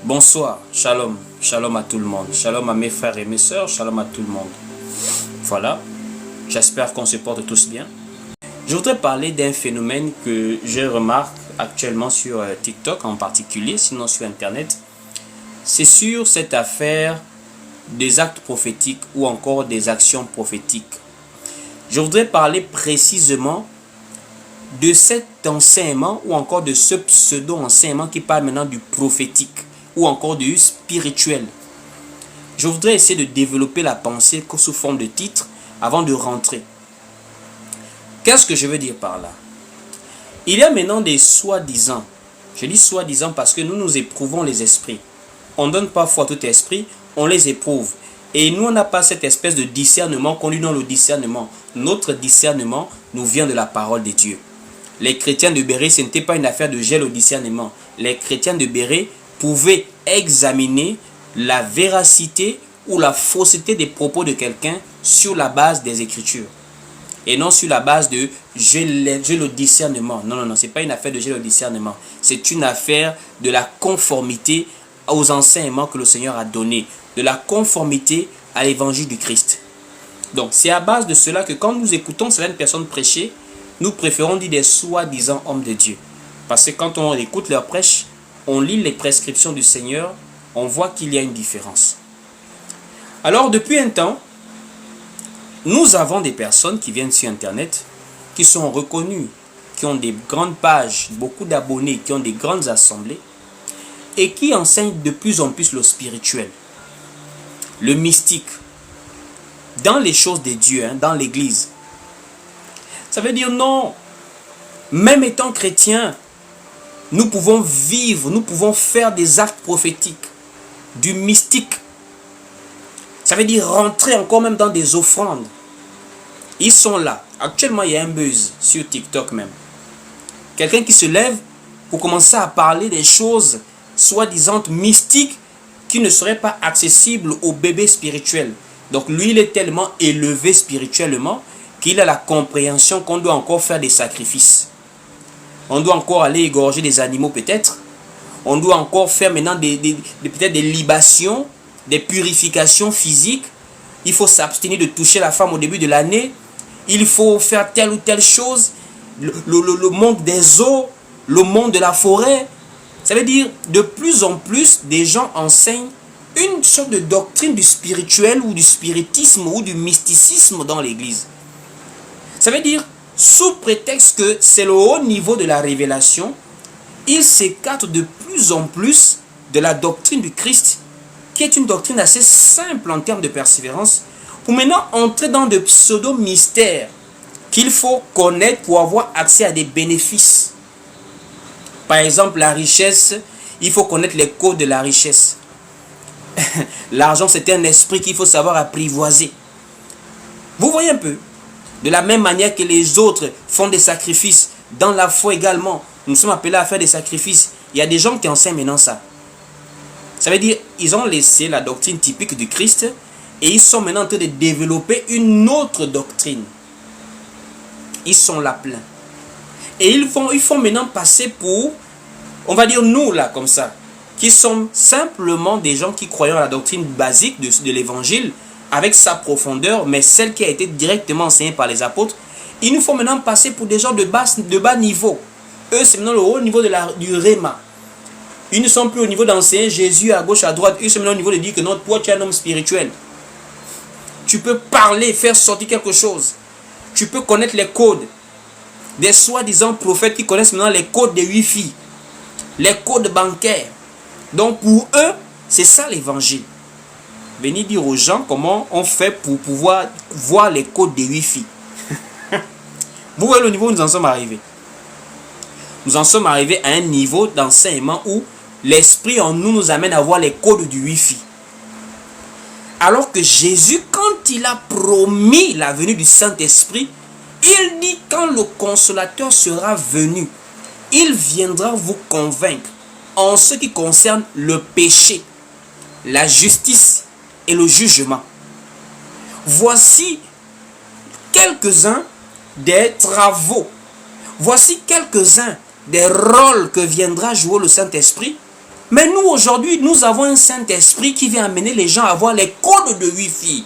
Bonsoir, shalom, shalom à tout le monde, shalom à mes frères et mes sœurs, shalom à tout le monde. Voilà, j'espère qu'on se porte tous bien. Je voudrais parler d'un phénomène que je remarque actuellement sur TikTok en particulier, sinon sur Internet. C'est sur cette affaire des actes prophétiques ou encore des actions prophétiques. Je voudrais parler précisément de cet enseignement ou encore de ce pseudo-enseignement qui parle maintenant du prophétique ou encore du spirituel. Je voudrais essayer de développer la pensée sous forme de titre avant de rentrer. Qu'est-ce que je veux dire par là? Il y a maintenant des soi-disant. Je dis soi-disant parce que nous éprouvons les esprits. On ne donne pas foi à tout esprit, on les éprouve. Et nous, on n'a pas cette espèce de discernement qu'on lui donne le discernement. Notre discernement nous vient de la parole de Dieu. Les chrétiens de Béret, ce n'était pas une affaire de gel au discernement. Les chrétiens de Béret pouvaient examiner la véracité ou la fausseté des propos de quelqu'un sur la base des Écritures. Et non sur la base de j'ai le discernement. Non, ce n'est pas une affaire de j'ai le discernement. C'est une affaire de la conformité aux enseignements que le Seigneur a donnés. De la conformité à l'évangile du Christ. Donc c'est à base de cela que quand nous écoutons certaines personnes prêcher, nous préférons dire des soi-disant hommes de Dieu. Parce que quand on écoute leurs prêches, on lit les prescriptions du Seigneur, on voit qu'il y a une différence. Alors depuis un temps, nous avons des personnes qui viennent sur Internet, qui sont reconnues, qui ont des grandes pages, beaucoup d'abonnés, qui ont des grandes assemblées, et qui enseignent de plus en plus le spirituel, le mystique, dans les choses de Dieu, dans l'église. Ça veut dire non, même étant chrétiens, nous pouvons vivre, nous pouvons faire des actes prophétiques, du mystique. Ça veut dire rentrer encore même dans des offrandes. Ils sont là. Actuellement, il y a un buzz sur TikTok même. Quelqu'un qui se lève pour commencer à parler des choses soi-disant mystiques qui ne seraient pas accessibles au bébé spirituel. Donc lui, il est tellement élevé spirituellement qu'il a la compréhension qu'on doit encore faire des sacrifices. On doit encore aller égorger des animaux peut-être. On doit encore faire maintenant peut-être des libations, des purifications physiques. Il faut s'abstenir de toucher la femme au début de l'année. Il faut faire telle ou telle chose. Le monde des eaux, le monde de la forêt. Ça veut dire de plus en plus des gens enseignent une sorte de doctrine du spirituel ou du spiritisme ou du mysticisme dans l'église. Ça veut dire, sous prétexte que c'est le haut niveau de la révélation, ils s'écartent de plus en plus de la doctrine du Christ, qui est une doctrine assez simple en termes de persévérance, pour maintenant entrer dans de pseudo-mystères qu'il faut connaître pour avoir accès à des bénéfices. Par exemple, la richesse, il faut connaître les codes de la richesse. L'argent, c'est un esprit qu'il faut savoir apprivoiser. Vous voyez un peu? De la même manière que les autres font des sacrifices, dans la foi également, nous sommes appelés à faire des sacrifices. Il y a des gens qui enseignent maintenant ça. Ça veut dire ils ont laissé la doctrine typique du Christ et ils sont maintenant en train de développer une autre doctrine. Ils sont là plein. Et ils font maintenant passer pour, on va dire nous là comme ça, qui sont simplement des gens qui croient à la doctrine basique de l'évangile, avec sa profondeur, mais celle qui a été directement enseignée par les apôtres. Ils nous font maintenant passer pour des gens de bas niveau. Eux, c'est maintenant le haut niveau du réma. Ils ne sont plus au niveau d'enseigner Jésus à gauche, à droite. Ils sont maintenant au niveau de dire que non, toi, tu es un homme spirituel. Tu peux parler, faire sortir quelque chose. Tu peux connaître les codes. Des soi-disant prophètes qui connaissent maintenant les codes des Wi-Fi. Les codes bancaires. Donc pour eux, c'est ça l'évangile. Venez dire aux gens comment on fait pour pouvoir voir les codes des Wi-Fi. Vous voyez le niveau où nous en sommes arrivés. Nous en sommes arrivés à un niveau d'enseignement où l'esprit en nous nous amène à voir les codes du Wi-Fi. Alors que Jésus, quand il a promis la venue du Saint-Esprit, il dit quand le consolateur sera venu, il viendra vous convaincre en ce qui concerne le péché, la justice et le jugement. Voici quelques-uns des travaux. Voici quelques-uns des rôles que viendra jouer le Saint-Esprit Mais nous, aujourd'hui, nous avons un Saint-Esprit qui vient amener les gens à avoir les codes de Wi-Fi.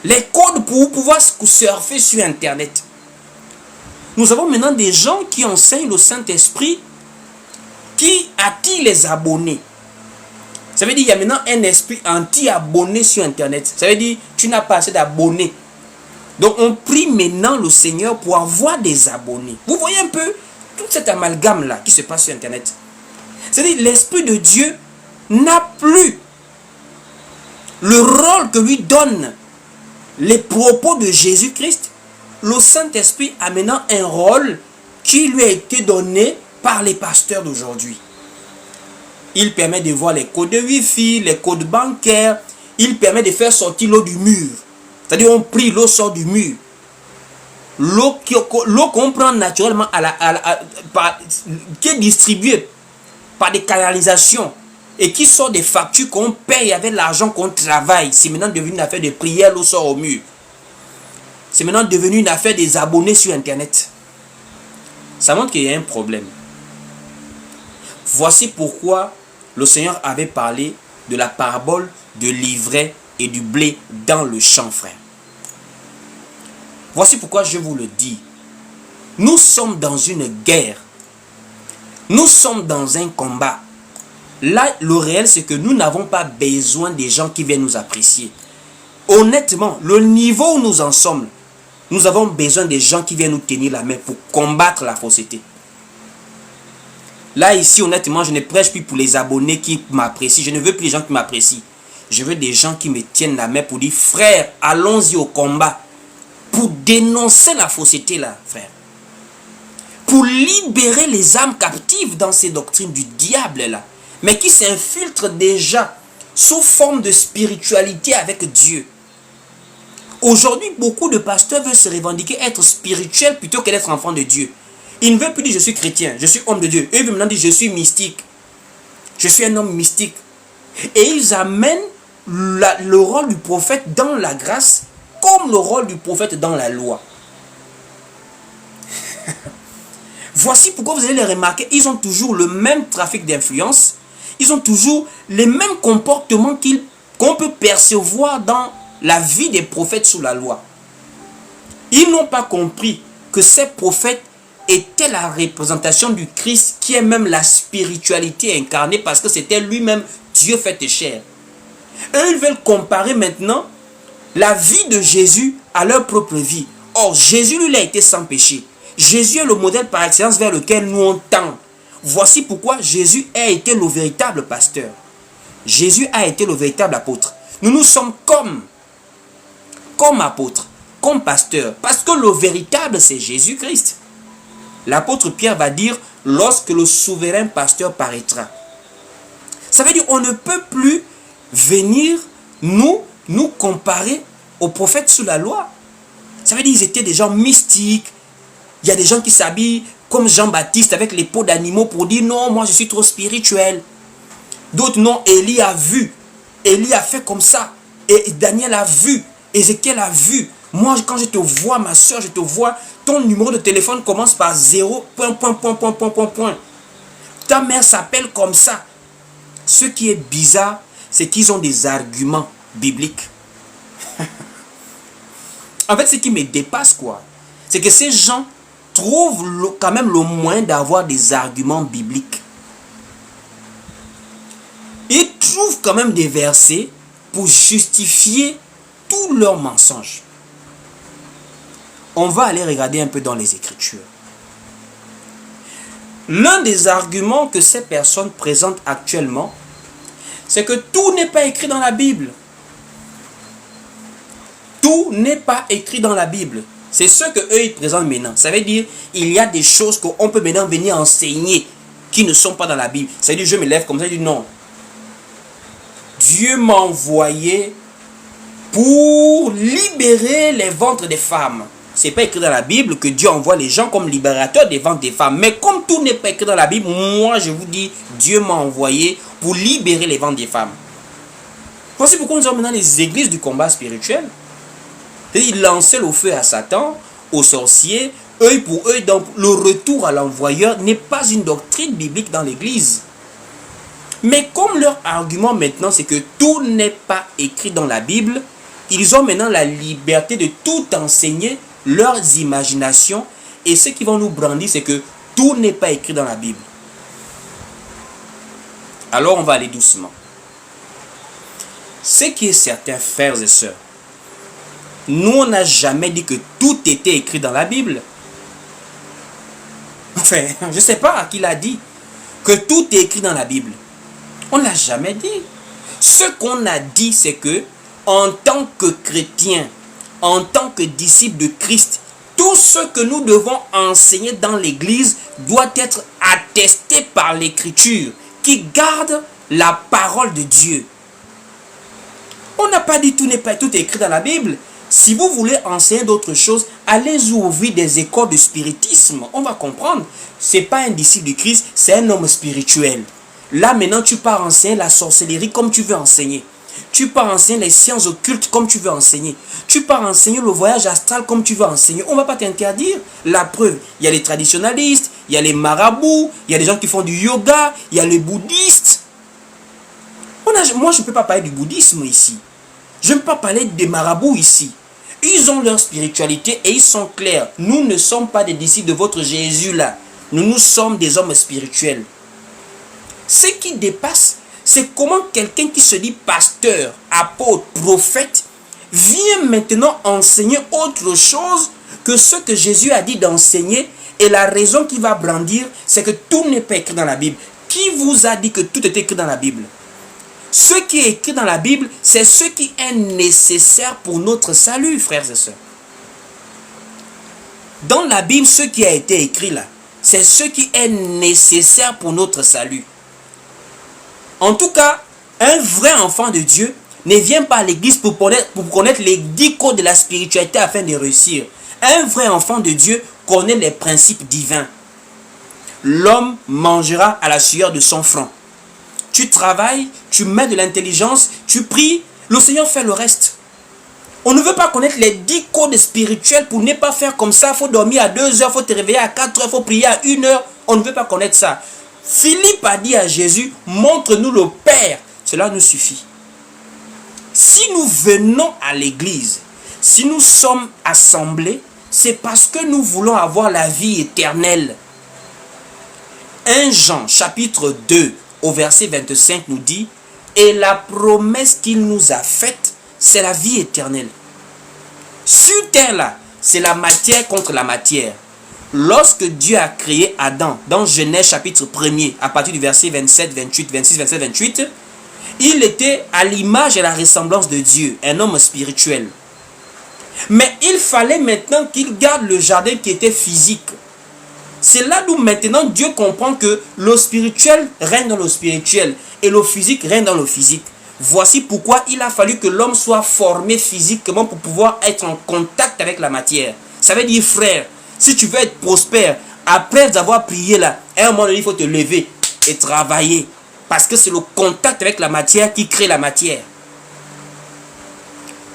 Les codes pour pouvoir surfer sur Internet. Nous avons maintenant des gens qui enseignent le Saint-Esprit qui attire les abonnés. Ça veut dire qu'il y a maintenant un esprit anti-abonné sur Internet. Ça veut dire tu n'as pas assez d'abonnés. Donc on prie maintenant le Seigneur pour avoir des abonnés. Vous voyez un peu tout cet amalgame-là qui se passe sur Internet. C'est-à-dire l'Esprit de Dieu n'a plus le rôle que lui donnent les propos de Jésus-Christ. Le Saint-Esprit a maintenant un rôle qui lui a été donné par les pasteurs d'aujourd'hui. Il permet de voir les codes de Wi-Fi, les codes bancaires. Il permet de faire sortir l'eau du mur. C'est-à-dire on prie, l'eau sort du mur. L'eau qu'on prend naturellement qui est distribuée par des canalisations et qui sort des factures qu'on paye avec l'argent qu'on travaille. C'est maintenant devenu une affaire de prière, l'eau sort au mur. C'est maintenant devenu une affaire des abonnés sur Internet. Ça montre qu'il y a un problème. Voici pourquoi le Seigneur avait parlé de la parabole de l'ivraie et du blé dans le champ, frère. Voici pourquoi je vous le dis. Nous sommes dans une guerre. Nous sommes dans un combat. Là, le réel, c'est que nous n'avons pas besoin des gens qui viennent nous apprécier. Honnêtement, le niveau où nous en sommes, nous avons besoin des gens qui viennent nous tenir la main pour combattre la fausseté. Là, ici, honnêtement, je ne prêche plus pour les abonnés qui m'apprécient. Je ne veux plus les gens qui m'apprécient. Je veux des gens qui me tiennent la main pour dire, frère, allons-y au combat. Pour dénoncer la fausseté là, frère. Pour libérer les âmes captives dans ces doctrines du diable là. Mais qui s'infiltrent déjà sous forme de spiritualité avec Dieu. Aujourd'hui, beaucoup de pasteurs veulent se revendiquer être spirituels plutôt que d'être enfants de Dieu. Ils ne veulent plus dire je suis chrétien, je suis homme de Dieu. Eux, ils veulent maintenant dire je suis mystique. Je suis un homme mystique. Et ils amènent le rôle du prophète dans la grâce comme le rôle du prophète dans la loi. Voici pourquoi vous allez les remarquer, ils ont toujours le même trafic d'influence. Ils ont toujours les mêmes comportements qu'on peut percevoir dans la vie des prophètes sous la loi. Ils n'ont pas compris que ces prophètes étaient la représentation du Christ qui est même la spiritualité incarnée parce que c'était lui-même Dieu fait chair. Eux, ils veulent comparer maintenant la vie de Jésus à leur propre vie. Or, Jésus, lui, il a été sans péché. Jésus est le modèle par excellence vers lequel nous on tend. Voici pourquoi Jésus a été le véritable pasteur. Jésus a été le véritable apôtre. Nous sommes comme apôtres, comme pasteurs. Parce que le véritable, c'est Jésus-Christ. L'apôtre Pierre va dire, lorsque le souverain pasteur paraîtra. Ça veut dire, on ne peut plus venir nous comparer aux prophètes sous la loi. Ça veut dire, ils étaient des gens mystiques. Il y a des gens qui s'habillent comme Jean-Baptiste avec les peaux d'animaux pour dire non, moi je suis trop spirituel. D'autres non, Élie a vu. Élie a fait comme ça. Et Daniel a vu. Ézéchiel a vu. Moi, quand je te vois, ma soeur, je te vois, ton numéro de téléphone commence par 0, ... Ta mère s'appelle comme ça. Ce qui est bizarre, c'est qu'ils ont des arguments bibliques. En fait, ce qui me dépasse, quoi, c'est que ces gens trouvent quand même le moyen d'avoir des arguments bibliques. Ils trouvent quand même des versets pour justifier tous leurs mensonges. On va aller regarder un peu dans les Écritures. L'un des arguments que ces personnes présentent actuellement, c'est que tout n'est pas écrit dans la Bible. Tout n'est pas écrit dans la Bible. C'est ce qu'eux ils présentent maintenant. Ça veut dire il y a des choses qu'on peut maintenant venir enseigner qui ne sont pas dans la Bible. Ça veut dire je me lève comme ça, je dis non. Dieu m'a envoyé pour libérer les ventres des femmes. C'est pas écrit dans la Bible que Dieu envoie les gens comme libérateurs des ventres des femmes. Mais comme tout n'est pas écrit dans la Bible, moi je vous dis, Dieu m'a envoyé pour libérer les ventres des femmes. Voici pourquoi nous avons maintenant les églises du combat spirituel. C'est-à-dire lancer le feu à Satan, aux sorciers, œil pour œil. Donc le retour à l'envoyeur n'est pas une doctrine biblique dans l'église. Mais comme leur argument maintenant, c'est que tout n'est pas écrit dans la Bible, ils ont maintenant la liberté de tout enseigner, leurs imaginations, et ce qu'ils vont nous brandir, c'est que tout n'est pas écrit dans la Bible. Alors on va aller doucement. Ce qui est certain, frères et sœurs, nous on n'a jamais dit que tout était écrit dans la Bible. Enfin, je ne sais pas à qui l'a dit que tout est écrit dans la Bible. On ne l'a jamais dit. Ce qu'on a dit, c'est que en tant que chrétien, en tant que disciple de Christ, tout ce que nous devons enseigner dans l'Église doit être attesté par l'Écriture qui garde la parole de Dieu. On n'a pas dit tout est écrit dans la Bible. Si vous voulez enseigner d'autres choses, allez ouvrir des écoles de spiritisme. On va comprendre. Ce n'est pas un disciple de Christ, c'est un homme spirituel. Là maintenant, tu pars enseigner la sorcellerie comme tu veux enseigner. Tu pars enseigner les sciences occultes comme tu veux enseigner. Tu pars enseigner le voyage astral comme tu veux enseigner. On ne va pas t'interdire. La preuve, il y a les traditionalistes, il y a les marabouts, il y a des gens qui font du yoga, il y a les bouddhistes. Moi, je ne peux pas parler du bouddhisme ici. Je ne peux pas parler des marabouts ici. Ils ont leur spiritualité et ils sont clairs. Nous ne sommes pas des disciples de votre Jésus là. Nous sommes des hommes spirituels. Ce qui dépasse, c'est comment quelqu'un qui se dit pasteur, apôtre, prophète, vient maintenant enseigner autre chose que ce que Jésus a dit d'enseigner. Et la raison qu'il va brandir, c'est que tout n'est pas écrit dans la Bible. Qui vous a dit que tout est écrit dans la Bible? Ce qui est écrit dans la Bible, c'est ce qui est nécessaire pour notre salut, frères et sœurs. Dans la Bible, ce qui a été écrit là, c'est ce qui est nécessaire pour notre salut. En tout cas, un vrai enfant de Dieu ne vient pas à l'église pour connaître les 10 codes de la spiritualité afin de réussir. Un vrai enfant de Dieu connaît les principes divins. L'homme mangera à la sueur de son front. Tu travailles, tu mets de l'intelligence, tu pries, le Seigneur fait le reste. On ne veut pas connaître les 10 codes spirituels pour ne pas faire comme ça. Il faut dormir à 2 heures, il faut te réveiller à 4 heures, il faut prier à 1 heure. On ne veut pas connaître ça. Philippe a dit à Jésus, montre-nous le Père. Cela nous suffit. Si nous venons à l'église, si nous sommes assemblés, c'est parce que nous voulons avoir la vie éternelle. 1 Jean chapitre 2 au verset 25 nous dit, et la promesse qu'il nous a faite, c'est la vie éternelle. Sur terre là, c'est la matière contre la matière. Lorsque Dieu a créé Adam, dans Genèse chapitre 1er, à partir du verset 27, 28, 26, 27, 28, il était à l'image et la ressemblance de Dieu, un homme spirituel. Mais il fallait maintenant qu'il garde le jardin qui était physique. C'est là d'où maintenant Dieu comprend que le spirituel règne dans le spirituel et le physique règne dans le physique. Voici pourquoi il a fallu que l'homme soit formé physiquement pour pouvoir être en contact avec la matière. Ça veut dire, frère, si tu veux être prospère, après avoir prié là, à un moment donné, il faut te lever et travailler. Parce que c'est le contact avec la matière qui crée la matière.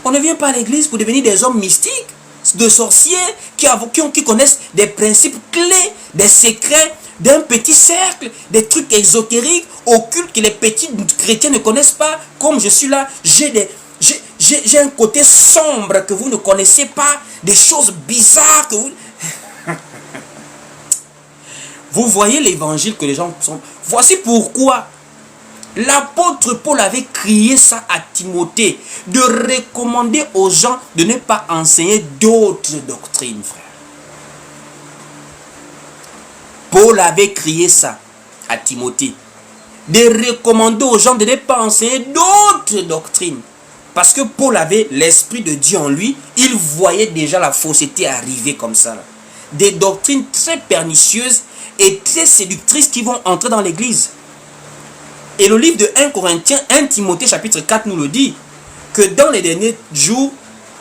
On ne vient pas à l'église pour devenir des hommes mystiques, de sorciers qui connaissent des principes clés, des secrets d'un petit cercle, des trucs ésotériques, occultes que les petits chrétiens ne connaissent pas. Comme je suis là, j'ai un côté sombre que vous ne connaissez pas, des choses bizarres que vous... Vous voyez l'évangile que les gens sont... Voici pourquoi l'apôtre Paul avait crié ça à Timothée, de recommander aux gens de ne pas enseigner d'autres doctrines, frère. Paul avait crié ça à Timothée, de recommander aux gens de ne pas enseigner d'autres doctrines. Parce que Paul avait l'Esprit de Dieu en lui, il voyait déjà la fausseté arriver comme ça. Là. Des doctrines très pernicieuses et très séductrices qui vont entrer dans l'église. Et le livre de 1 Corinthiens, 1 Timothée chapitre 4 nous le dit, que dans les derniers jours,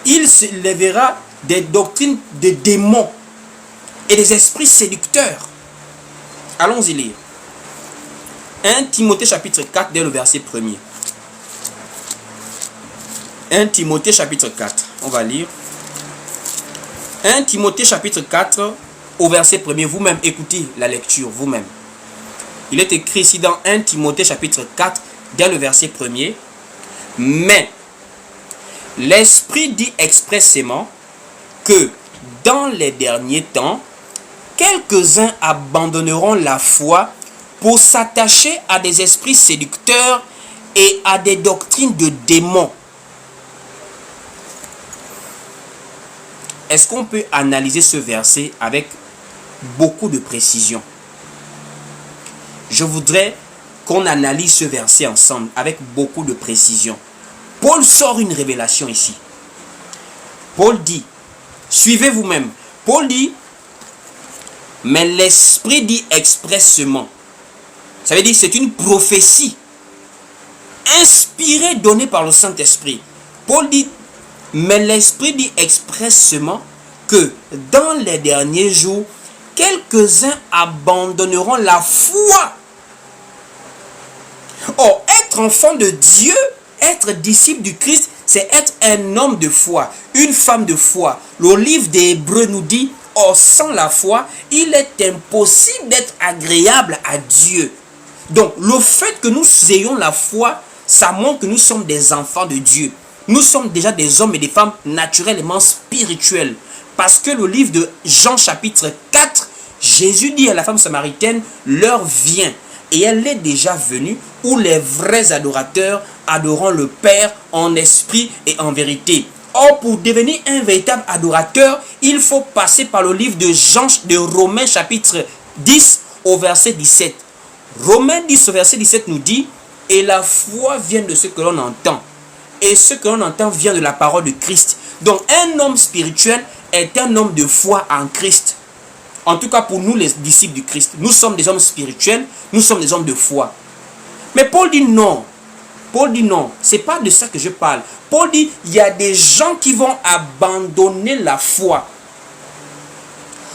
il se lèvera des doctrines de démons et des esprits séducteurs. Allons-y lire. 1 Timothée chapitre 4 dès le verset 1er. 1 Timothée chapitre 4, on va lire. 1 Timothée chapitre 4 au verset 1er, vous-même écoutez la lecture, vous-même. Il est écrit ici dans 1 Timothée chapitre 4, dès le verset 1er. Mais l'Esprit dit expressément que dans les derniers temps, quelques-uns abandonneront la foi pour s'attacher à des esprits séducteurs et à des doctrines de démons. Est-ce qu'on peut analyser ce verset avec beaucoup de précision? Je voudrais qu'on analyse ce verset ensemble avec beaucoup de précision. Paul sort une révélation ici. Paul dit, suivez vous-même. Paul dit, mais l'Esprit dit expressément. Ça veut dire que c'est une prophétie inspirée, donnée par le Saint-Esprit. Paul dit, mais l'Esprit dit expressément que dans les derniers jours, quelques-uns abandonneront la foi. Or, être enfant de Dieu, être disciple du Christ, c'est être un homme de foi, une femme de foi. Le livre des Hébreux nous dit, or sans la foi, il est impossible d'être agréable à Dieu. Donc, le fait que nous ayons la foi, ça montre que nous sommes des enfants de Dieu. Nous sommes déjà des hommes et des femmes naturellement spirituels. Parce que le livre de Jean chapitre 4, Jésus dit à la femme samaritaine, l'heure vient et elle est déjà venue où les vrais adorateurs adoreront le Père en esprit et en vérité. Or, pour devenir un véritable adorateur, il faut passer par le livre de Romains chapitre 10 au verset 17. Romains 10 au verset 17 nous dit, et la foi vient de ce que l'on entend. Et ce que l'on entend vient de la parole de Christ. Donc un homme spirituel est un homme de foi en Christ. En tout cas pour nous les disciples du Christ. Nous sommes des hommes spirituels, nous sommes des hommes de foi. Mais Paul dit non. Paul dit non, c'est pas de ça que je parle. Paul dit, il y a des gens qui vont abandonner la foi.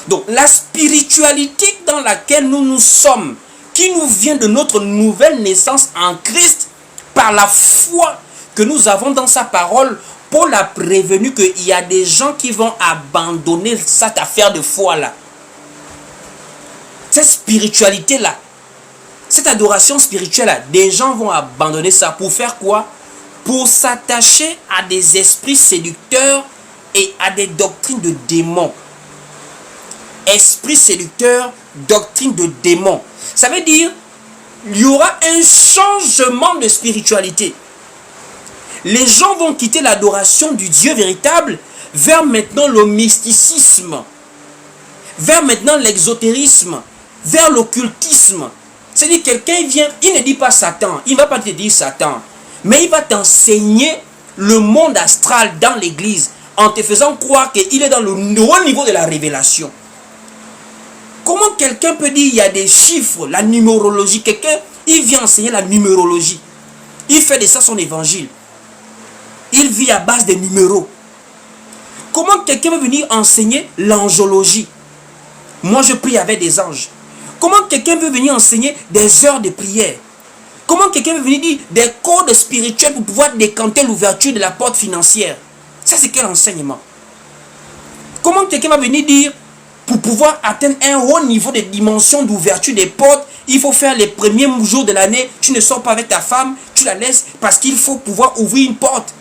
Donc la spiritualité dans laquelle nous sommes, qui nous vient de notre nouvelle naissance en Christ, par la foi que nous avons dans sa parole, Paul a prévenu qu'il y a des gens qui vont abandonner cette affaire de foi-là. Cette spiritualité-là, cette adoration spirituelle-là, des gens vont abandonner ça pour faire quoi? Pour s'attacher à des esprits séducteurs et à des doctrines de démons. Esprit séducteur, doctrine de démons. Ça veut dire, il y aura un changement de spiritualité. Les gens vont quitter l'adoration du Dieu véritable vers maintenant le mysticisme, vers maintenant l'exotérisme, vers l'occultisme. C'est-à-dire quelqu'un vient, il ne dit pas Satan, il ne va pas te dire Satan, mais il va t'enseigner le monde astral dans l'église en te faisant croire qu'il est dans le haut niveau de la révélation. Comment quelqu'un peut dire il y a des chiffres, la numérologie? Quelqu'un, il vient enseigner la numérologie. Il fait de ça son évangile. Il vit à base de numéros. Comment quelqu'un veut venir enseigner l'angiologie? Moi, je prie avec des anges. Comment quelqu'un veut venir enseigner des heures de prière? Comment quelqu'un veut venir dire des codes spirituels pour pouvoir décanter l'ouverture de la porte financière? Ça, c'est quel enseignement? Comment quelqu'un va venir dire pour pouvoir atteindre un haut niveau de dimension d'ouverture des portes, il faut faire les premiers jours de l'année, tu ne sors pas avec ta femme, tu la laisses parce qu'il faut pouvoir ouvrir une porte.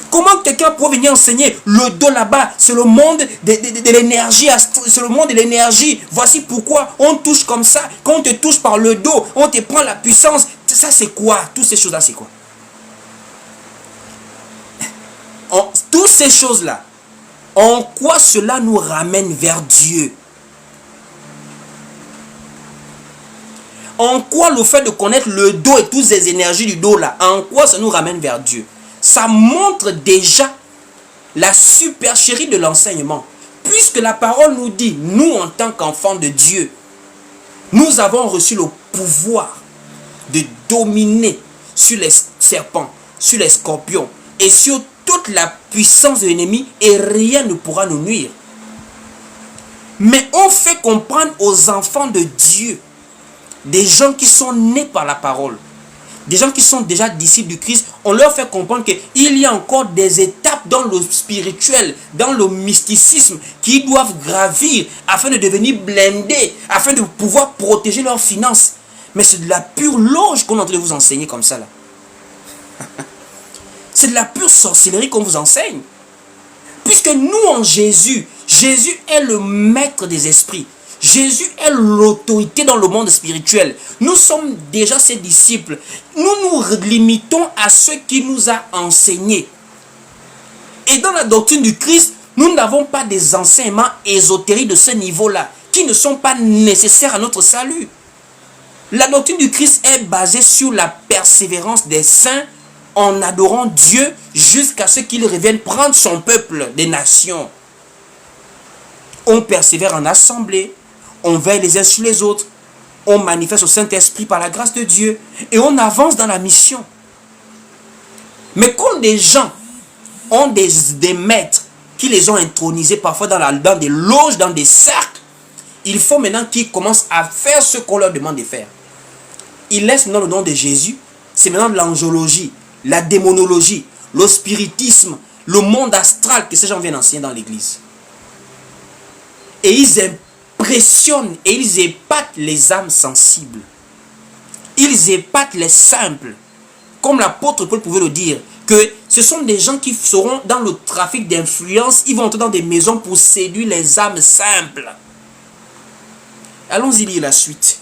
Comment quelqu'un peut venir enseigner le dos là-bas? C'est le monde de l'énergie. C'est le monde de l'énergie. Voici pourquoi on touche comme ça. Quand on te touche par le dos, on te prend la puissance. Ça c'est quoi? Toutes ces choses-là c'est quoi? Toutes ces choses-là, en quoi cela nous ramène vers Dieu? En quoi le fait de connaître le dos et toutes ces énergies du dos là, en quoi ça nous ramène vers Dieu? Ça montre déjà la supercherie de l'enseignement. Puisque la parole nous dit, nous en tant qu'enfants de Dieu, nous avons reçu le pouvoir de dominer sur les serpents, sur les scorpions et sur toute la puissance de l'ennemi et rien ne pourra nous nuire. Mais on fait comprendre aux enfants de Dieu, des gens qui sont nés par la parole, des gens qui sont déjà disciples du Christ, on leur fait comprendre qu'il y a encore des étapes dans le spirituel, dans le mysticisme, qui doivent gravir afin de devenir blindés, afin de pouvoir protéger leurs finances. Mais c'est de la pure loge qu'on est en train de vous enseigner comme ça là. C'est de la pure sorcellerie qu'on vous enseigne. Puisque nous en Jésus, Jésus est le maître des esprits. Jésus est l'autorité dans le monde spirituel. Nous sommes déjà ses disciples. Nous nous limitons à ce qu'il nous a enseigné. Et dans la doctrine du Christ, nous n'avons pas des enseignements ésotériques de ce niveau-là, qui ne sont pas nécessaires à notre salut. La doctrine du Christ est basée sur la persévérance des saints en adorant Dieu jusqu'à ce qu'il revienne prendre son peuple des nations. On persévère en assemblée, on veille les uns sur les autres, on manifeste au Saint-Esprit par la grâce de Dieu et on avance dans la mission. Mais quand des gens ont des maîtres qui les ont intronisés parfois dans des loges, dans des cercles, il faut maintenant qu'ils commencent à faire ce qu'on leur demande de faire. Ils laissent maintenant le nom de Jésus, c'est maintenant de l'angiologie, la démonologie, le spiritisme, le monde astral que ces gens viennent enseigner dans l'église. Et ils impressionnent et ils épatent les âmes sensibles. Ils épatent les simples. Comme l'apôtre Paul pouvait le dire, que ce sont des gens qui seront dans le trafic d'influence, ils vont entrer dans des maisons pour séduire les âmes simples. Allons-y lire la suite.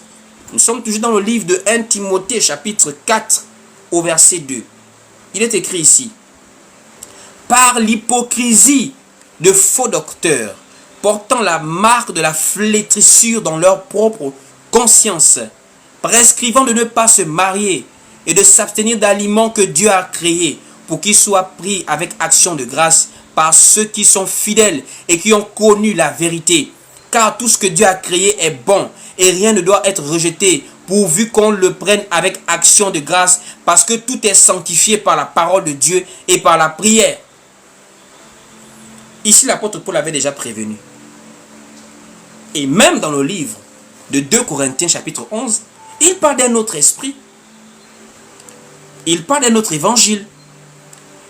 Nous sommes toujours dans le livre de 1 Timothée, chapitre 4, au verset 2. Il est écrit ici: par l'hypocrisie de faux docteurs, portant la marque de la flétrissure dans leur propre conscience, prescrivant de ne pas se marier et de s'abstenir d'aliments que Dieu a créés pour qu'ils soient pris avec action de grâce par ceux qui sont fidèles et qui ont connu la vérité. Car tout ce que Dieu a créé est bon et rien ne doit être rejeté pourvu qu'on le prenne avec action de grâce parce que tout est sanctifié par la parole de Dieu et par la prière. Ici, l'apôtre Paul avait déjà prévenu. Et même dans le livre de 2 Corinthiens chapitre 11, il parle d'un autre esprit. Il parle d'un autre évangile.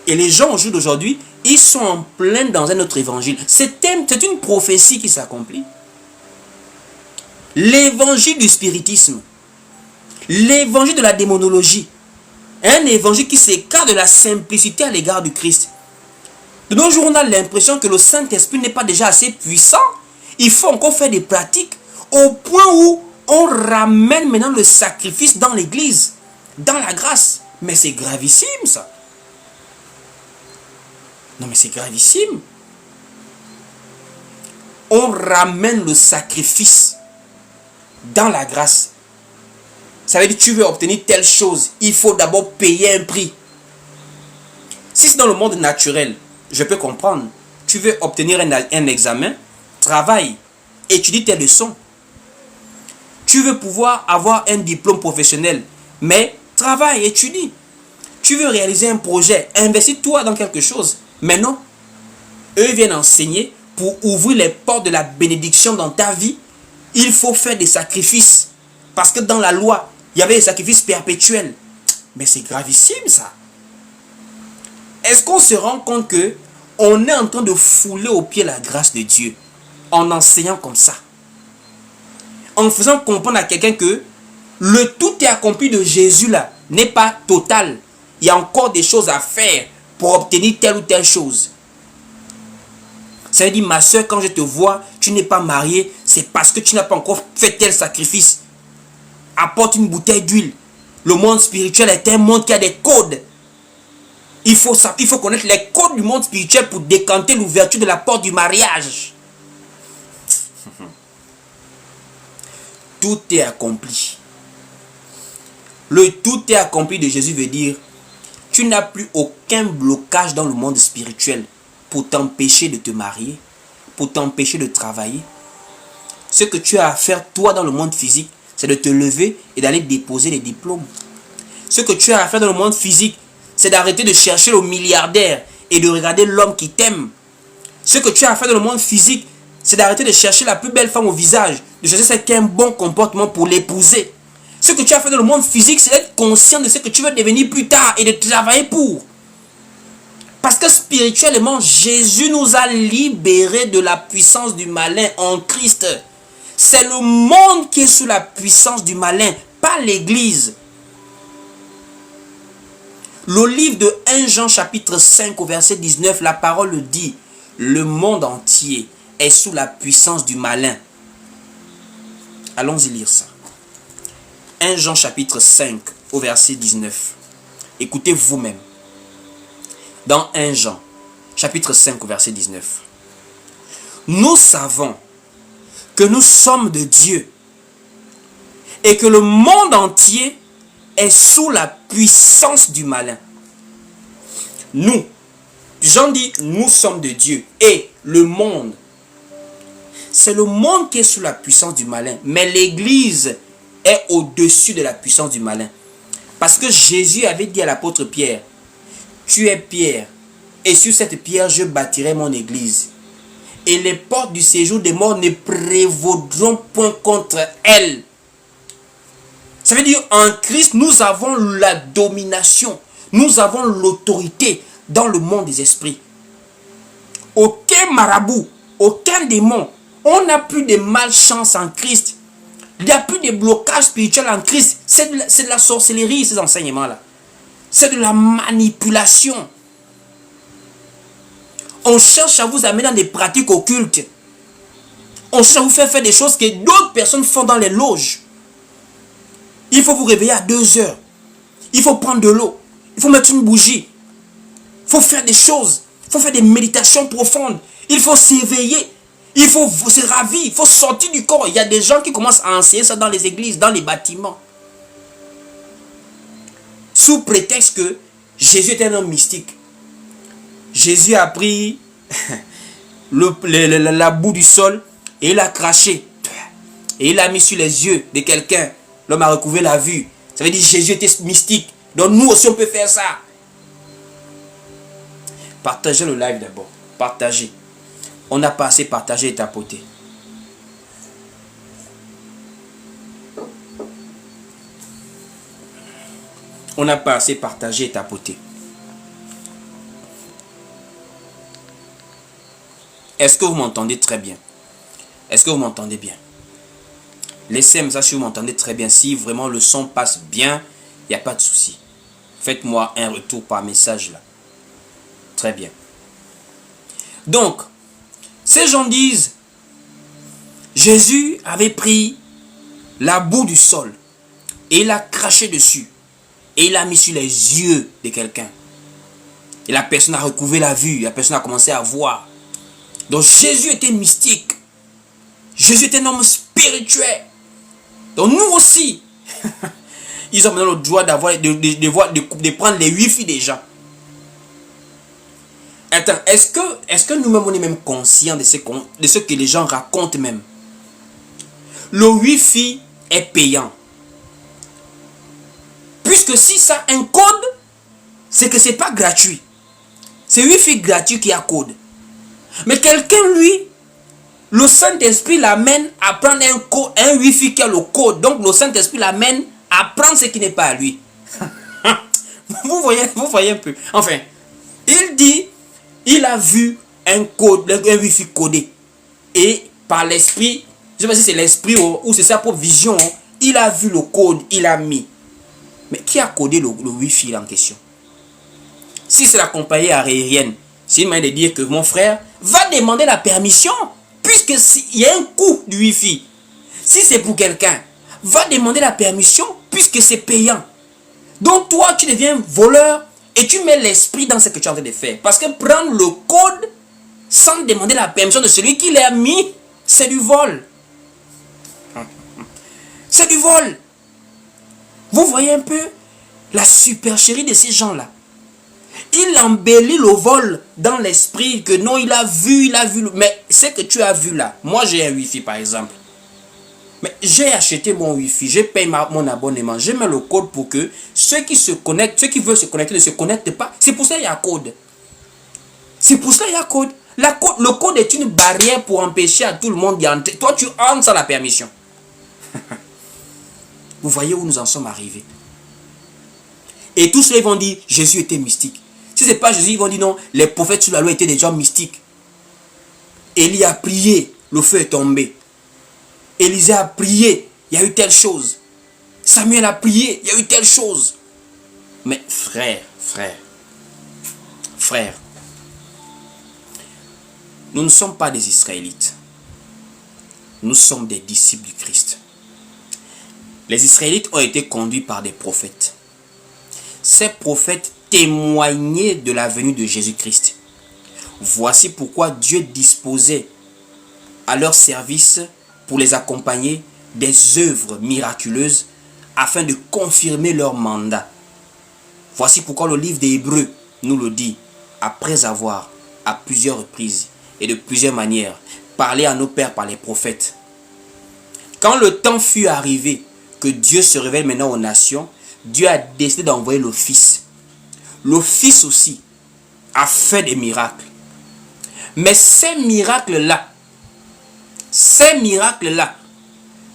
Et les gens au jour d'aujourd'hui, ils sont en plein dans un autre évangile. C'est une prophétie qui s'accomplit. L'évangile du spiritisme. L'évangile de la démonologie. Un évangile qui s'écarte de la simplicité à l'égard du Christ. De nos jours, on a l'impression que le Saint-Esprit n'est pas déjà assez puissant. Il faut encore faire des pratiques au point où on ramène maintenant le sacrifice dans l'église, dans la grâce. Mais c'est gravissime ça. Non mais c'est gravissime. On ramène le sacrifice dans la grâce. Ça veut dire que tu veux obtenir telle chose, il faut d'abord payer un prix. Si c'est dans le monde naturel, je peux comprendre. Tu veux obtenir un examen, travaille, étudie tes leçons. Tu veux pouvoir avoir un diplôme professionnel, mais travaille, étudie. Tu veux réaliser un projet, investis-toi dans quelque chose. Mais non, eux viennent enseigner pour ouvrir les portes de la bénédiction dans ta vie. Il faut faire des sacrifices. Parce que dans la loi, il y avait des sacrifices perpétuels. Mais c'est gravissime ça. Est-ce qu'on se rend compte que on est en train de fouler aux pieds la grâce de Dieu en enseignant comme ça? En faisant comprendre à quelqu'un que le tout est accompli de Jésus là n'est pas total. Il y a encore des choses à faire pour obtenir telle ou telle chose. Ça veut dire, ma soeur, quand je te vois, tu n'es pas mariée, c'est parce que tu n'as pas encore fait tel sacrifice. Apporte une bouteille d'huile. Le monde spirituel est un monde qui a des codes. Il faut connaître les codes du monde spirituel pour décanter l'ouverture de la porte du mariage. Tout est accompli. Le tout est accompli de Jésus veut dire, tu n'as plus aucun blocage dans le monde spirituel pour t'empêcher de te marier, pour t'empêcher de travailler. Ce que tu as à faire, toi, dans le monde physique, c'est de te lever et d'aller déposer les diplômes. Ce que tu as à faire dans le monde physique, c'est d'arrêter de chercher le milliardaire et de regarder l'homme qui t'aime. Ce que tu as à faire dans le monde physique, c'est d'arrêter de chercher la plus belle femme au visage, de chercher celle qui a un bon comportement pour l'épouser. Ce que tu as fait dans le monde physique, c'est d'être conscient de ce que tu veux devenir plus tard et de travailler pour. Parce que spirituellement, Jésus nous a libérés de la puissance du malin en Christ. C'est le monde qui est sous la puissance du malin, pas l'église. Le livre de 1 Jean chapitre 5 au verset 19, la parole le dit. Le monde entier est sous la puissance du malin. Allons-y lire ça. 1 Jean chapitre 5 au verset 19. Écoutez vous-même. Dans 1 Jean chapitre 5 au verset 19. Nous savons que nous sommes de Dieu et que le monde entier est sous la puissance du malin. Nous, Jean dit, nous sommes de Dieu et le monde. C'est le monde qui est sous la puissance du malin, mais l'église est au-dessus de la puissance du malin. Parce que Jésus avait dit à l'apôtre Pierre, tu es Pierre, et sur cette pierre je bâtirai mon église. Et les portes du séjour des morts ne prévaudront point contre elle. Ça veut dire, en Christ, nous avons la domination, nous avons l'autorité dans le monde des esprits. Aucun marabout, aucun démon, on n'a plus de malchance en Christ. Il n'y a plus de blocage spirituel en Christ. C'est de la sorcellerie, ces enseignements-là. C'est de la manipulation. On cherche à vous amener dans des pratiques occultes. On cherche à vous faire des choses que d'autres personnes font dans les loges. Il faut vous réveiller à 2 heures. Il faut prendre de l'eau. Il faut mettre une bougie. Il faut faire des choses. Il faut faire des méditations profondes. Il faut s'éveiller. Il faut se ravir. Il faut sortir du corps. Il y a des gens qui commencent à enseigner ça dans les églises, dans les bâtiments. Sous prétexte que Jésus était un homme mystique. Jésus a pris la boue du sol et il a craché. Et il a mis sur les yeux de quelqu'un. L'homme a recouvré la vue. Ça veut dire que Jésus était mystique. Donc nous aussi on peut faire ça. Partagez le live d'abord. Partagez. On n'a pas assez partagé et tapoté. On n'a pas assez partagé et tapoté. Est-ce que vous m'entendez très bien? Est-ce que vous m'entendez bien? Laissez un message si vous m'entendez très bien. Si vraiment le son passe bien, il n'y a pas de souci. Faites-moi un retour par message là. Très bien. Donc, ces gens disent, Jésus avait pris la boue du sol et il a craché dessus et il a mis sur les yeux de quelqu'un. Et la personne a recouvré la vue, la personne a commencé à voir. Donc Jésus était mystique. Jésus était un homme spirituel. Donc nous aussi, ils ont maintenant le droit de prendre les 8 filles des gens. Attends, est-ce que nous-mêmes on est même conscients de ce que les gens racontent même? Le Wi-Fi est payant. Puisque si ça a un code, c'est que c'est pas gratuit. C'est Wi-Fi gratuit qui a code. Mais quelqu'un, lui, le Saint-Esprit l'amène à prendre un Wi-Fi qui a le code. Donc le Saint-Esprit l'amène à prendre ce qui n'est pas à lui. Vous voyez un peu. Enfin, il dit, il a vu un code, un Wi-Fi codé. Et par l'esprit, je ne sais pas si c'est l'esprit ou c'est sa propre vision, il a vu le code, il a mis. Mais qui a codé le Wi-Fi en question? Si c'est la compagnie aérienne, c'est une manière de dire que mon frère va demander la permission. Puisque il y a un coût du Wi-Fi. Si c'est pour quelqu'un, va demander la permission puisque c'est payant. Donc toi, tu deviens voleur et tu mets l'esprit dans ce que tu es en train de faire. Parce que prendre le code sans demander la permission de celui qui l'a mis, c'est du vol. C'est du vol. Vous voyez un peu la supercherie de ces gens-là. Il embellit le vol dans l'esprit que non, il a vu. Mais ce que tu as vu là, moi j'ai un Wi-Fi par exemple. Mais j'ai acheté mon Wi-Fi, j'ai payé mon abonnement, j'ai mis le code pour que ceux qui se connectent, ceux qui veulent se connecter ne se connectent pas. C'est pour ça qu'il y a code. C'est pour ça qu'il y a code. Le code est une barrière pour empêcher à tout le monde d'y entrer. Toi, tu entres sans la permission. Vous voyez où nous en sommes arrivés. Et tous ceux ils vont dire, Jésus était mystique. Si ce n'est pas Jésus, ils vont dire non, les prophètes sous la loi étaient des gens mystiques. Élie a prié, le feu est tombé. Élisée a prié, il y a eu telle chose. Samuel a prié, il y a eu telle chose. Mais frère, nous ne sommes pas des Israélites. Nous sommes des disciples du Christ. Les Israélites ont été conduits par des prophètes. Ces prophètes témoignaient de la venue de Jésus-Christ. Voici pourquoi Dieu disposait à leur service pour les accompagner des œuvres miraculeuses afin de confirmer leur mandat. Voici pourquoi le livre des Hébreux nous le dit, après avoir à plusieurs reprises et de plusieurs manières parlé à nos pères par les prophètes. Quand le temps fut arrivé que Dieu se révèle maintenant aux nations, Dieu a décidé d'envoyer le Fils. Le Fils aussi a fait des miracles. Mais ces miracles-là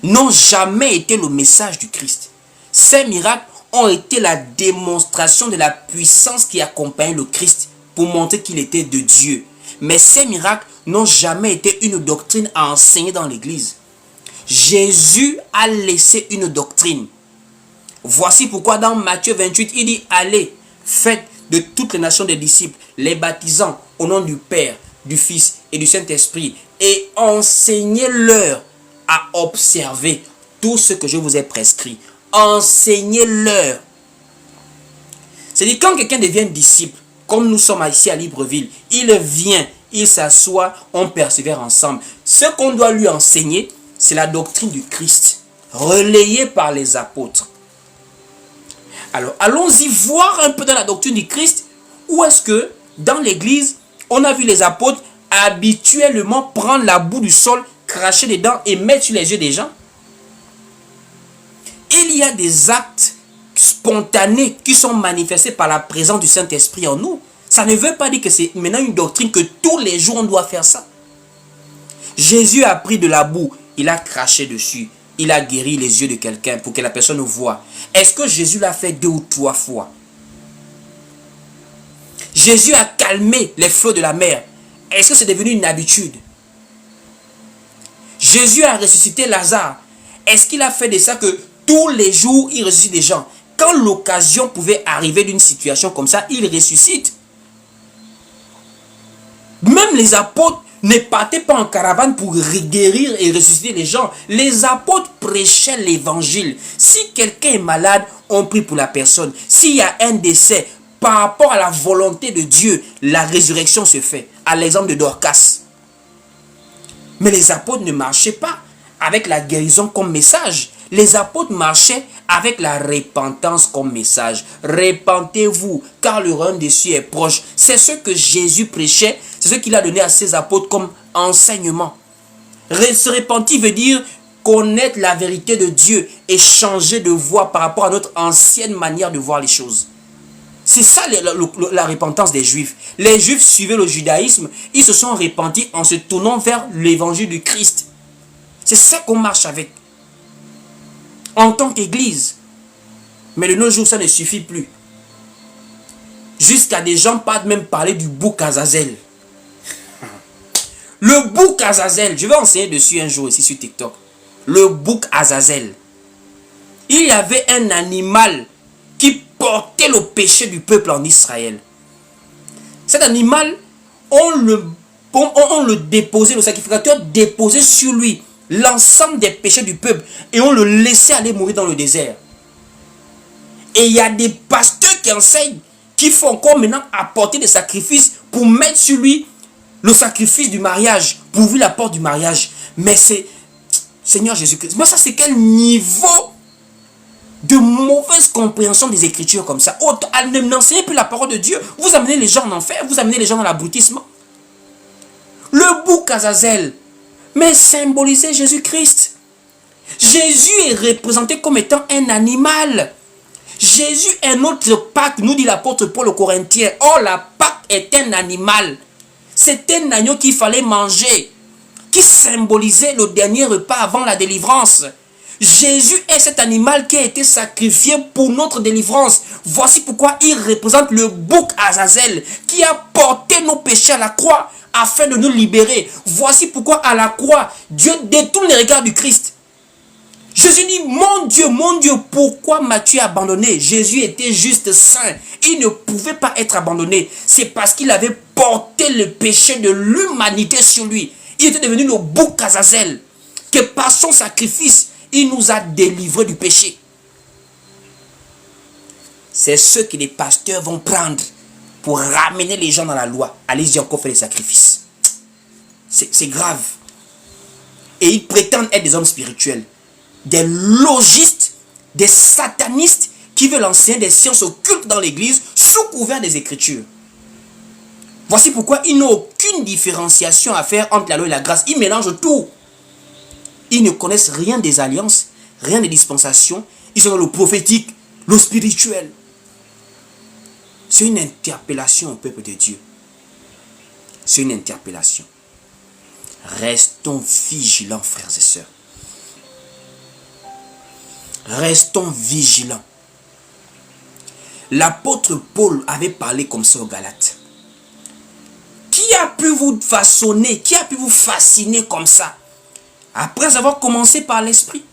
n'ont jamais été le message du Christ. Ces miracles ont été la démonstration de la puissance qui accompagnait le Christ pour montrer qu'il était de Dieu. Mais ces miracles n'ont jamais été une doctrine à enseigner dans l'église. Jésus a laissé une doctrine. Voici pourquoi dans Matthieu 28, il dit, allez, faites de toutes les nations des disciples, les baptisant au nom du Père, du Fils et du Saint-Esprit, et enseignez-leur à observer tout ce que je vous ai prescrit. Enseignez-leur. C'est-à-dire, quand quelqu'un devient disciple, comme nous sommes ici à Libreville, il vient, il s'assoit, on persévère ensemble. Ce qu'on doit lui enseigner, c'est la doctrine du Christ, relayée par les apôtres. Alors, allons-y voir un peu dans la doctrine du Christ. Où est-ce que, dans l'église, on a vu les apôtres habituellement prendre la boue du sol, cracher dedans et mettre sur les yeux des gens? Il y a des actes spontanés qui sont manifestés par la présence du Saint-Esprit en nous. Ça ne veut pas dire que c'est maintenant une doctrine que tous les jours on doit faire ça. Jésus a pris de la boue, il a craché dessus, il a guéri les yeux de quelqu'un pour que la personne voie. Est-ce que Jésus l'a fait 2 ou 3 fois? Jésus a calmé les flots de la mer. Est-ce que c'est devenu une habitude? Jésus a ressuscité Lazare. Est-ce qu'il a fait de ça que tous les jours il ressuscite des gens? Quand l'occasion pouvait arriver d'une situation comme ça, il ressuscite. Même les apôtres ne partaient pas en caravane pour guérir et ressusciter les gens. Les apôtres prêchaient l'évangile. Si quelqu'un est malade, on prie pour la personne. S'il y a un décès, par rapport à la volonté de Dieu, la résurrection se fait. À l'exemple de Dorcas. Mais les apôtres ne marchaient pas avec la guérison comme message. Les apôtres marchaient avec la repentance comme message. Repentez-vous, car le royaume des cieux est proche. C'est ce que Jésus prêchait. C'est ce qu'il a donné à ses apôtres comme enseignement. Se repentir veut dire connaître la vérité de Dieu et changer de voie par rapport à notre ancienne manière de voir les choses. C'est ça la repentance des Juifs. Les Juifs suivaient le judaïsme. Ils se sont repentis en se tournant vers l'évangile du Christ. C'est ça qu'on marche avec. En tant qu'église. Mais de nos jours, ça ne suffit plus. Jusqu'à des gens partent même parler du bouc Azazel. Le bouc Azazel, je vais enseigner dessus un jour ici sur TikTok. Le bouc Azazel. Il y avait un animal qui portait le péché du peuple en Israël. Cet animal, on le déposait, le sacrificateur déposait sur lui l'ensemble des péchés du peuple et on le laissait aller mourir dans le désert. Et il y a des pasteurs qui enseignent qu'il faut encore maintenant apporter des sacrifices pour mettre sur lui le sacrifice du mariage, pour ouvrir la porte du mariage. Mais c'est Seigneur Jésus-Christ. Mais ça, c'est quel niveau de mauvaise compréhension des Écritures comme ça? N'enseignez plus la parole de Dieu. Vous amenez les gens en enfer, vous amenez les gens dans l'abrutissement. Le bouc Azazel, mais symbolisait Jésus-Christ. Jésus est représenté comme étant un animal. Jésus est notre Pâque, nous dit l'apôtre Paul aux Corinthiens. Oh, la Pâque est un animal. C'est un agneau qu'il fallait manger, qui symbolisait le dernier repas avant la délivrance. Jésus est cet animal qui a été sacrifié pour notre délivrance. Voici pourquoi il représente le bouc Azazel qui a porté nos péchés à la croix afin de nous libérer. Voici pourquoi à la croix, Dieu détourne les regards du Christ. Jésus dit, mon Dieu, pourquoi m'as-tu abandonné? Jésus était juste saint. Il ne pouvait pas être abandonné. C'est parce qu'il avait porté le péché de l'humanité sur lui. Il était devenu le bouc Azazel. Que par son sacrifice, il nous a délivrés du péché. C'est ce que les pasteurs vont prendre pour ramener les gens dans la loi. Allez-y encore faire les sacrifices. C'est grave. Et ils prétendent être des hommes spirituels. Des logistes, des satanistes qui veulent enseigner des sciences occultes dans l'église sous couvert des Écritures. Voici pourquoi ils n'ont aucune différenciation à faire entre la loi et la grâce. Ils mélangent tout. Ils ne connaissent rien des alliances, rien des dispensations. Ils sont dans le prophétique, le spirituel. C'est une interpellation au peuple de Dieu. C'est une interpellation. Restons vigilants, frères et sœurs. Restons vigilants. L'apôtre Paul avait parlé comme ça aux Galates. Qui a pu vous façonner, qui a pu vous fasciner comme ça? Après avoir commencé par l'esprit.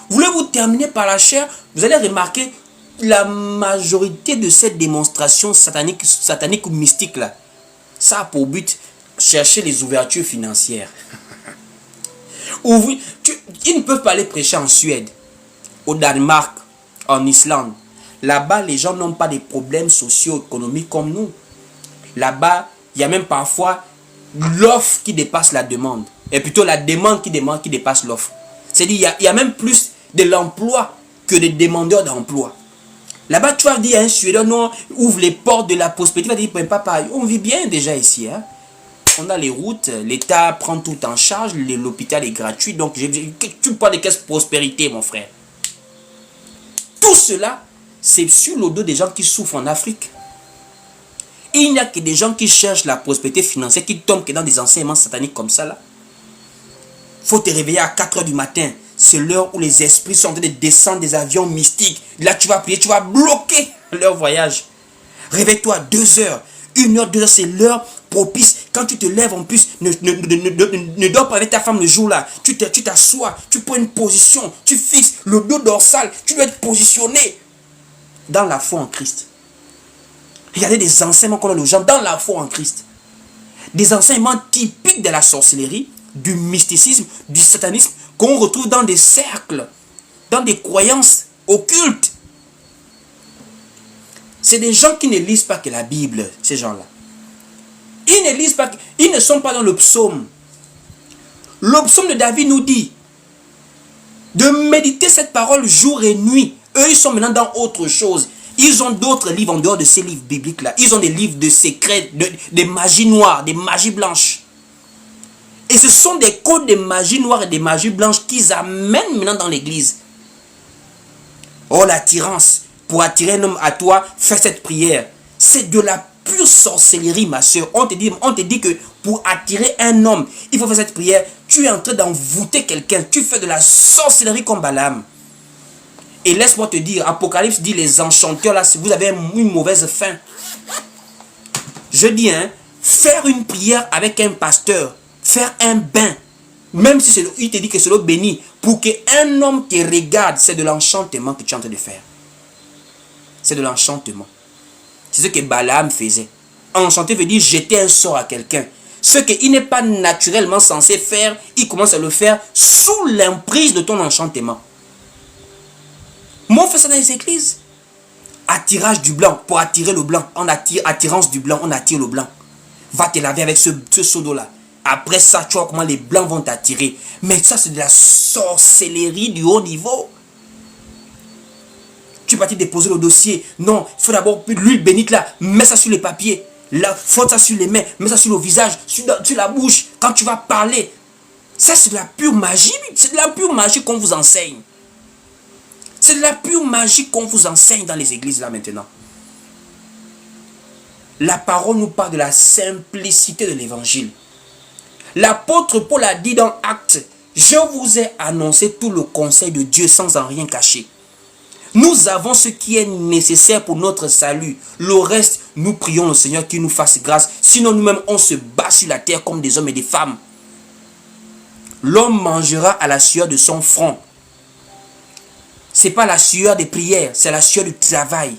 Voulez-vous terminer par la chair? Vous allez remarquer la majorité de cette démonstration satanique ou mystique là. Ça a pour but chercher les ouvertures financières. Ils ne peuvent pas aller prêcher en Suède, au Danemark, en Islande. Là-bas, les gens n'ont pas des problèmes socio-économiques comme nous. Là-bas, il y a même parfois l'offre qui dépasse la demande. Et plutôt la demande qui dépasse l'offre. C'est-à-dire, il y a même plus de l'emploi que de demandeurs d'emploi. Là-bas, tu vas dire à un Suédois, non, ouvre les portes de la prospérité. Il va dire, papa, on vit bien déjà ici. Hein? On a les routes, l'État prend tout en charge, l'hôpital est gratuit. Donc, tu parles de quelle prospérité, mon frère? Tout cela, c'est sur le dos des gens qui souffrent en Afrique. Il n'y a que des gens qui cherchent la prospérité financière, qui tombent dans des enseignements sataniques comme ça. Là. Faut te réveiller à 4 h du matin. C'est l'heure où les esprits sont en train de descendre des avions mystiques. Là, tu vas prier, tu vas bloquer leur voyage. Réveille-toi à 2 h. 1 h, 2 h, c'est l'heure propice. Quand tu te lèves, en plus, ne dors pas avec ta femme le jour-là. Tu t'assois, tu prends une position, tu fixes le dos dorsal. Tu dois être positionné dans la foi en Christ. Regardez des enseignements qu'on a aux gens dans la foi en Christ. Des enseignements typiques de la sorcellerie, du mysticisme, du satanisme, qu'on retrouve dans des cercles, dans des croyances occultes. C'est des gens qui ne lisent pas que la Bible, ces gens-là. Ils ne lisent pas, ils ne sont pas dans le psaume. Le psaume de David nous dit de méditer cette parole jour et nuit. Eux, ils sont maintenant dans autre chose. Ils ont d'autres livres en dehors de ces livres bibliques-là. Ils ont des livres de secrets, des magies noires, des magies blanches. Et ce sont des codes de magie noire et des magies blanches qu'ils amènent maintenant dans l'église. Oh, l'attirance. Pour attirer un homme à toi, fais cette prière. C'est de la pure sorcellerie, ma soeur. On te dit que pour attirer un homme, il faut faire cette prière. Tu es en train d'envoûter quelqu'un. Tu fais de la sorcellerie comme Balaam. Et laisse-moi te dire, Apocalypse dit les enchanteurs, là, vous avez une mauvaise fin. Je dis, hein, faire une prière avec un pasteur, faire un bain, même si il te dit que c'est l'eau bénie, pour qu'un homme te regarde, c'est de l'enchantement que tu es en train de faire. C'est de l'enchantement. C'est ce que Balaam faisait. Enchanter veut dire jeter un sort à quelqu'un. Ce qu'il n'est pas naturellement censé faire, il commence à le faire sous l'emprise de ton enchantement. Moi, on fait ça dans les églises. Attirage du blanc, pour attirer le blanc. On attire, attirance du blanc, on attire le blanc. Va te laver avec ce seau d'eau-là. Après ça, tu vois comment les blancs vont t'attirer. Mais ça, c'est de la sorcellerie du haut niveau. Tu vas te déposer le dossier. Non, il faut d'abord l'huile bénite là. Mets ça sur les papiers. Là, frotte ça sur les mains. Mets ça sur le visage, sur la bouche. Quand tu vas parler. Ça, c'est de la pure magie. C'est de la pure magie qu'on vous enseigne. C'est de la pure magie qu'on vous enseigne dans les églises là maintenant. La parole nous parle de la simplicité de l'évangile. L'apôtre Paul a dit dans Actes, je vous ai annoncé tout le conseil de Dieu sans en rien cacher. Nous avons ce qui est nécessaire pour notre salut. Le reste, nous prions le Seigneur qu'il nous fasse grâce. Sinon nous-mêmes, on se bat sur la terre comme des hommes et des femmes. L'homme mangera à la sueur de son front. C'est pas la sueur des prières, c'est la sueur du travail.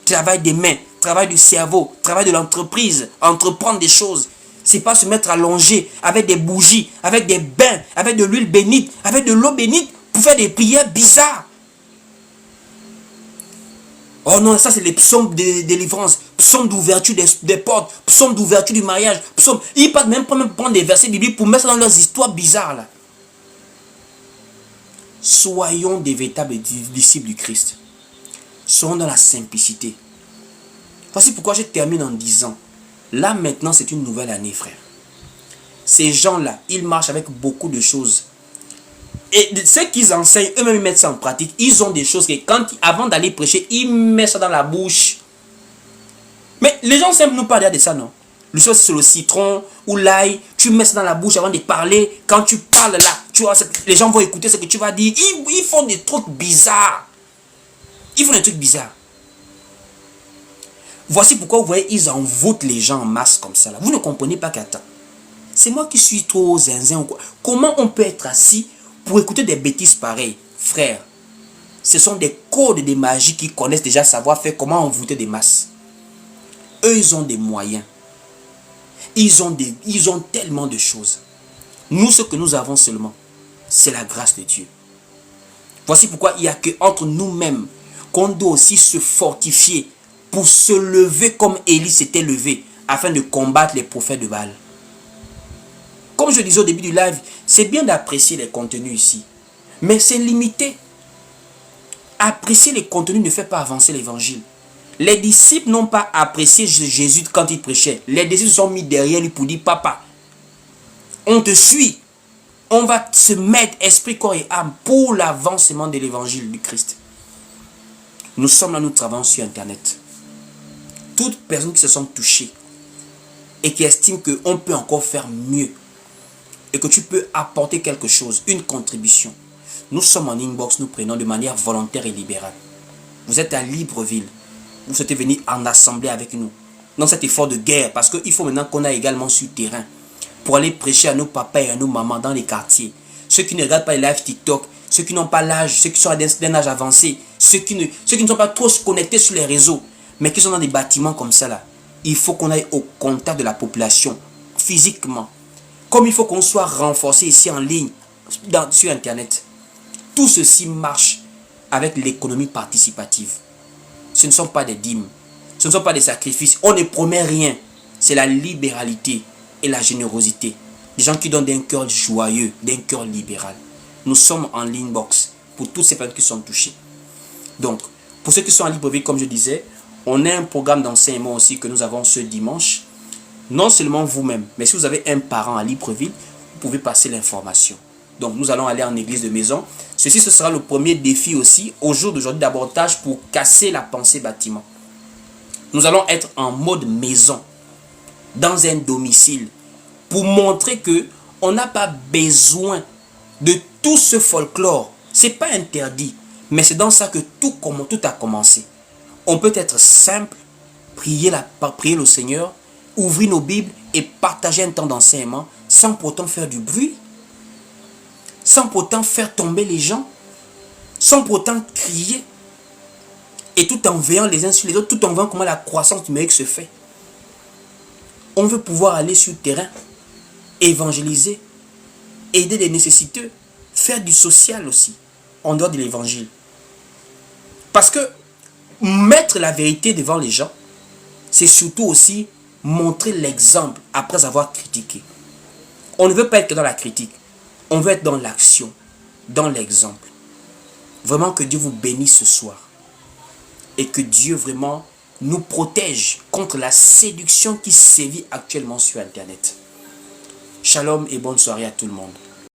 Travail des mains, travail du cerveau, travail de l'entreprise, entreprendre des choses. C'est pas se mettre allongé avec des bougies, avec des bains, avec de l'huile bénite, avec de l'eau bénite pour faire des prières bizarres. Oh non, ça c'est les psaumes de délivrance, psaumes d'ouverture des portes, psaumes d'ouverture du mariage, psaumes. Ils partent même prendre des versets bibliques pour mettre dans leurs histoires bizarres là. Soyons des véritables disciples du Christ. Soyons dans la simplicité. Voici pourquoi je termine en disant, là maintenant c'est une nouvelle année frère. Ces gens-là, ils marchent avec beaucoup de choses. Et ce qu'ils enseignent, eux-mêmes ils mettent ça en pratique. Ils ont des choses que avant d'aller prêcher, ils mettent ça dans la bouche. Mais les gens simples nous parlent de ça, non? Le chose c'est le citron ou l'ail, tu mets ça dans la bouche avant de parler. Quand tu parles là, tu vois, les gens vont écouter ce que tu vas dire. Ils font des trucs bizarres. Ils font des trucs bizarres. Voici pourquoi vous voyez, ils envoûtent les gens en masse comme ça. Là. Vous ne comprenez pas qu'attends. C'est moi qui suis trop zinzin ou quoi. Comment on peut être assis pour écouter des bêtises pareilles? Frère, ce sont des codes, des magies qui connaissent déjà savoir faire comment envoûter des masses. Eux, ils ont des moyens. Ils ont tellement de choses. Nous, ce que nous avons seulement, c'est la grâce de Dieu. Voici pourquoi il n'y a qu'entre nous-mêmes qu'on doit aussi se fortifier pour se lever comme Élie s'était levé afin de combattre les prophètes de Baal. Comme je disais au début du live, c'est bien d'apprécier les contenus ici, mais c'est limité. Apprécier les contenus ne fait pas avancer l'évangile. Les disciples n'ont pas apprécié Jésus quand il prêchait. Les disciples se sont mis derrière lui pour dire, papa, on te suit. On va se mettre esprit, corps et âme pour l'avancement de l'évangile du Christ. Nous sommes là, nous travaillons sur Internet. Toutes personnes qui se sont touchées et qui estiment qu'on peut encore faire mieux et que tu peux apporter quelque chose, une contribution. Nous sommes en inbox, nous prenons de manière volontaire et libérale. Vous êtes à Libreville. Vous souhaitez venir en assemblée avec nous dans cet effort de guerre parce qu'il faut maintenant qu'on aille également sur le terrain pour aller prêcher à nos papas et à nos mamans dans les quartiers. Ceux qui ne regardent pas les lives TikTok, ceux qui n'ont pas l'âge, ceux qui sont d'un âge avancé, ceux qui ne sont pas trop connectés sur les réseaux, mais qui sont dans des bâtiments comme ça là. Il faut qu'on aille au contact de la population, physiquement. Comme il faut qu'on soit renforcé ici en ligne, sur Internet. Tout ceci marche avec l'économie participative. Ce ne sont pas des dîmes, ce ne sont pas des sacrifices. On ne promet rien. C'est la libéralité et la générosité. Des gens qui donnent d'un cœur joyeux, d'un cœur libéral. Nous sommes en inbox pour tous ces personnes qui sont touchées. Donc, pour ceux qui sont en Libreville, comme je disais, on a un programme d'enseignement aussi que nous avons ce dimanche. Non seulement vous-même, mais si vous avez un parent à Libreville, vous pouvez passer l'information. Donc, nous allons aller en église de maison. Ceci, ce sera le premier défi aussi, au jour d'aujourd'hui, d'abordage pour casser la pensée bâtiment. Nous allons être en mode maison, dans un domicile, pour montrer que on n'a pas besoin de tout ce folklore. Ce n'est pas interdit, mais c'est dans ça que tout a commencé. On peut être simple, prier le Seigneur, ouvrir nos Bibles et partager un temps d'enseignement sans pourtant faire du bruit, sans pourtant faire tomber les gens, sans pourtant crier, et tout en veillant les uns sur les autres, tout en voyant comment la croissance numérique se fait. On veut pouvoir aller sur le terrain, évangéliser, aider les nécessiteux, faire du social aussi, en dehors de l'évangile. Parce que mettre la vérité devant les gens, c'est surtout aussi montrer l'exemple après avoir critiqué. On ne veut pas être que dans la critique. On veut être dans l'action, dans l'exemple. Vraiment que Dieu vous bénisse ce soir. Et que Dieu vraiment nous protège contre la séduction qui sévit actuellement sur Internet. Shalom et bonne soirée à tout le monde.